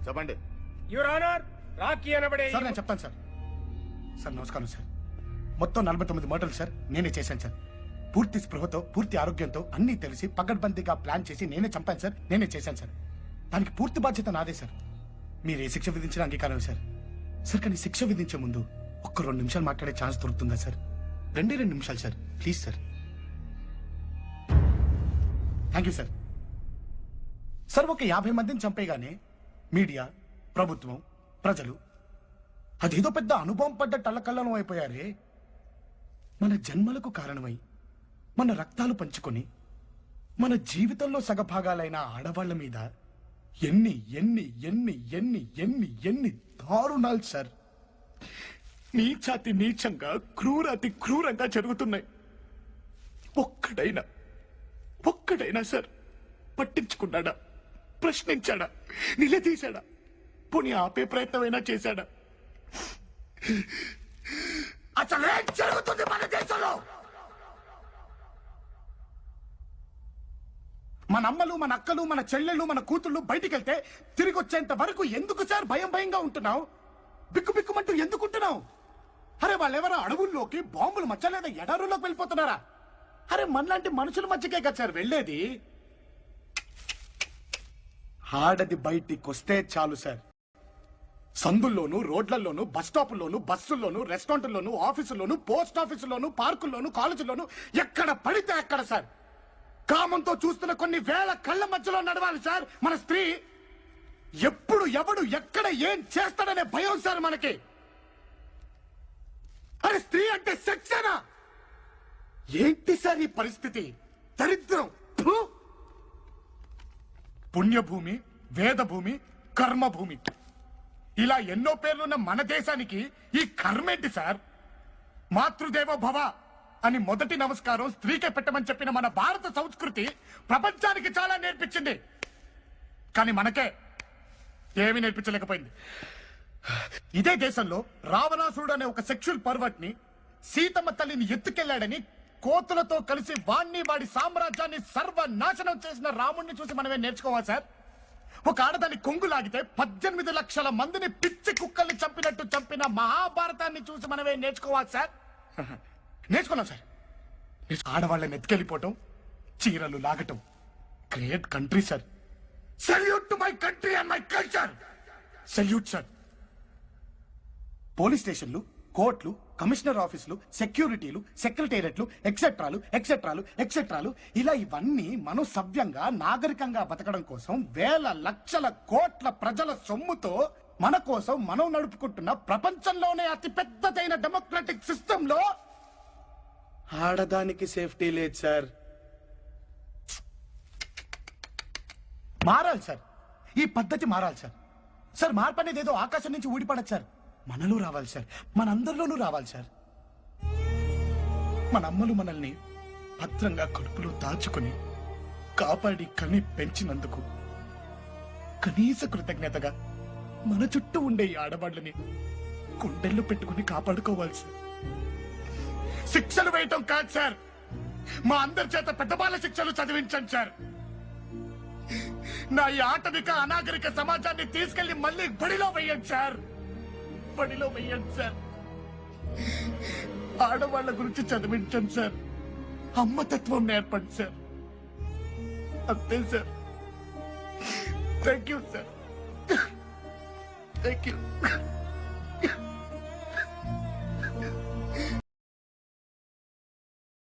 చెప్పండి. Your honour, Rocky అనబడే sir నేను చెప్తాను సార్. సార్ నమస్కారం సార్. మొత్తం 49 మర్డర్లు సార్ నేనే చేశాను సార్. పూర్తి స్పృహతో పూర్తి ఆరోగ్యంతో అన్నీ తెలిసి పకడ్బందీగా ప్లాన్ చేసి నేనే చంపాను సార్. నేనే చేశాను సార్. దానికి పూర్తి బాధ్యత నాదే సార్. మీరు ఏ శిక్ష విధించిన అంగీకారం సార్. సార్ కానీ శిక్ష విధించే ముందు ఒక్క 2 నిమిషాలు మాట్లాడే ఛాన్స్ దొరుకుతుందా సార్? 2 నిమిషాలు sir, please sir. Thank you sir. Sir ఒక 50 మందిని చంపేగానే మీడియా, ప్రభుత్వం, ప్రజలు అదేదో పెద్ద అనుభవం పడ్డ టల్లకల్లం అయిపోయారే. మన జన్మలకు కారణమై మన రక్తాలు పంచుకొని మన జీవితంలో సగభాగాలైన ఆడవాళ్ల మీద ఎన్ని ఎన్ని ఎన్ని ఎన్ని ఎన్ని ఎన్ని దారుణాలు సార్. నీచాతి నీచంగా క్రూరాతి క్రూరంగా జరుగుతున్నాయి. ఒక్కడైనా సార్ పట్టించుకున్నాడా? ప్రశ్నించాడా? నిలదీశాడా? పోనీ ఆపే ప్రయత్నమైనా చేశాడా? అసలు ఏం జరుగుతుంది మన దేశంలో? మన అమ్మలు, మన అక్కలు, మన చెల్లెళ్ళు, మన కూతుళ్ళు బయటికి వెళ్తే తిరిగి వచ్చేంత వరకు ఎందుకు సార్ భయంగా ఉంటున్నావు? బిక్కుబిక్కుమంటూ ఎందుకుంటున్నావు? అరే వాళ్ళెవరో అడవుల్లోకి బాంబులు మధ్య లేదా ఎడారుల్లోకి వెళ్ళిపోతున్నారా? అరే మనలాంటి మనుషుల మధ్యకే కదా సార్ వెళ్ళేది. ఆడది బయటికి వస్తే చాలు సార్, సందుల్లోను, రోడ్లలోను, బస్ స్టాపుల్లోను, బస్సుల్లోను, రెస్టారెంట్లోను, ఆఫీసుల్లోను, పోస్ట్ ఆఫీసుల్లోను, పార్కుల్లోను, కాలేజీల్లోను ఎక్కడ పడితే అక్కడ సార్ కామంతో చూస్తున్న కొన్ని వేల కళ్ళ మధ్యలో నడవాలి సార్ మన స్త్రీ. ఎప్పుడు ఎవడు ఎక్కడ ఏం చేస్తాడనే భయం సార్ మనకి. అరే స్త్రీ అంటే సెక్సేనా? ఏంటి సార్ ఈ పరిస్థితి? దరిద్రం. పుణ్యభూమి, వేదభూమి, కర్మభూమి ఇలా ఎన్నో పేర్లున్న మన దేశానికి ఈ కర్మేంటి సార్? మాతృదేవో భవ అని మొదటి నమస్కారం స్త్రీకే పెట్టమని చెప్పిన మన భారత సంస్కృతి ప్రపంచానికి చాలా నేర్పించింది. కానీ మనకే ఏమీ నేర్పించలేకపోయింది. ఇదే దేశంలో రావణాసురుడు అనే ఒక సెక్షువల్ పర్వర్ట్ ని సీతమ్మ తల్లిని ఎత్తుకెళ్లాడని కోతులతో కలిసి వాడి సామ్రాజ్యాన్ని సర్వనాశనం చేసిన రాముణ్ణి చూసి మనమే నేర్చుకోవాలి సార్. ఒక ఆడదాన్ని కొంగు లాగితే 18 లక్షల మందిని పిచ్చి కుక్కల్ని చంపినట్టు చంపిన మహాభారతాన్ని చూసి మనమే నేర్చుకోవాలి సార్. నేర్చుకున్నాం సార్. ఆడవాళ్ళని ఎత్తుకెళ్ళిపోవటం, చీరలు లాగటం. Great country sir. Salute to my country and my culture. Salute sir. Police స్టేషన్లు, కోర్టులు, కమిషనర్ ఆఫీసులు, సెక్యూరిటీలు, సెక్రటేరియట్లు, ఎక్సెట్రాలు ఎక్సెట్రాలు ఎక్సెట్రాలు ఇలా ఇవన్నీ మనం సవ్యంగా నాగరికంగా బతకడం కోసం వేల లక్షల కోట్ల ప్రజల సొమ్ముతో మన కోసం మనం నడుపుకుంటున్న ప్రపంచంలోనే అతి పెద్దదైన డెమోక్రటిక్ సిస్టమ్ లో ఆడదానికి సేఫ్టీ లేదు సార్. మారాలి సార్. ఈ పద్ధతి మారాలి సార్. సార్ మార్పు అనేది ఏదో ఆకాశం నుంచి ఊడిపడదు సార్, మనలో రావాలి సార్. మనందరిలోనూ రావాలి సార్. మన అమ్మలు మనల్ని భద్రంగా కడుపులో దాచుకుని కాపాడి కని పెంచినందుకు కనీస కృతజ్ఞతగా మన చుట్టూ ఉండే ఈ ఆడవాళ్ళని గుండెల్లో పెట్టుకుని కాపాడుకోవాలి సార్. శిక్షలు వేయటం కాదు సార్, మా అందరి చేత పెద్ద బాల శిక్షలు చదివించండి సార్. నా ఈ ఆటవిక అనాగరిక సమాజాన్ని తీసుకెళ్లి మళ్ళీ బడిలో వెయ్యండి సార్. బడిలో వెయ్యండి సార్. ఆడవాళ్ల గురించి చదివించండి సార్. అమ్మతత్వం నేర్పండి సార్. అంతే sir. Thank you sir. Thank you.